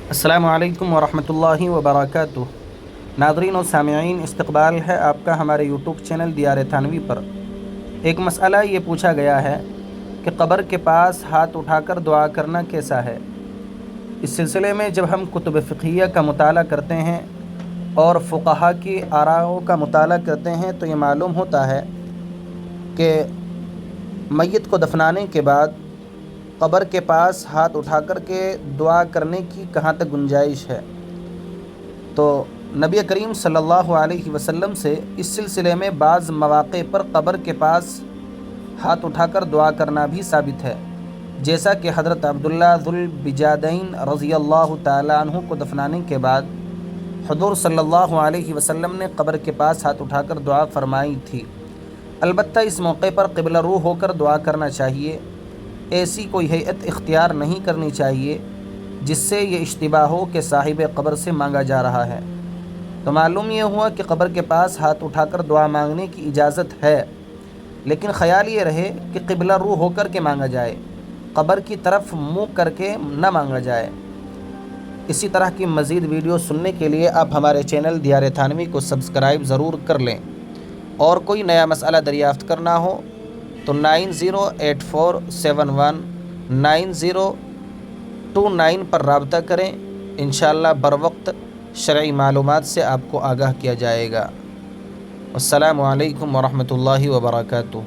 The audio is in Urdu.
السلام علیکم ورحمۃ اللہ وبرکاتہ۔ ناظرین و سامعین، استقبال ہے آپ کا ہمارے یوٹیوب چینل دیار تھانوی پر۔ ایک مسئلہ یہ پوچھا گیا ہے کہ قبر کے پاس ہاتھ اٹھا کر دعا کرنا کیسا ہے؟ اس سلسلے میں جب ہم کتب فقہیہ کا مطالعہ کرتے ہیں اور فقہا کی آراءوں کا مطالعہ کرتے ہیں تو یہ معلوم ہوتا ہے کہ میت کو دفنانے کے بعد قبر کے پاس ہاتھ اٹھا کر کے دعا کرنے کی کہاں تک گنجائش ہے۔ تو نبی کریم صلی اللہ علیہ وسلم سے اس سلسلے میں بعض مواقع پر قبر کے پاس ہاتھ اٹھا کر دعا کرنا بھی ثابت ہے، جیسا کہ حضرت عبداللہ ذوالبجادین رضی اللہ تعالیٰ عنہ کو دفنانے کے بعد حضور صلی اللہ علیہ وسلم نے قبر کے پاس ہاتھ اٹھا کر دعا فرمائی تھی۔ البتہ اس موقع پر قبلہ رو ہو کر دعا کرنا چاہیے، ایسی کوئی ہیئت اختیار نہیں کرنی چاہیے جس سے یہ اشتباہ ہو کہ صاحب قبر سے مانگا جا رہا ہے۔ تو معلوم یہ ہوا کہ قبر کے پاس ہاتھ اٹھا کر دعا مانگنے کی اجازت ہے، لیکن خیال یہ رہے کہ قبلہ رو ہو کر کے مانگا جائے، قبر کی طرف منہ کر کے نہ مانگا جائے۔ اسی طرح کی مزید ویڈیو سننے کے لیے آپ ہمارے چینل دیار تھانوی کو سبسکرائب ضرور کر لیں، اور کوئی نیا مسئلہ دریافت کرنا ہو تو 9084719029 پر رابطہ کریں۔ انشاءاللہ بروقت شرعی معلومات سے آپ کو آگاہ کیا جائے گا۔ السلام علیکم ورحمۃ اللہ وبرکاتہ۔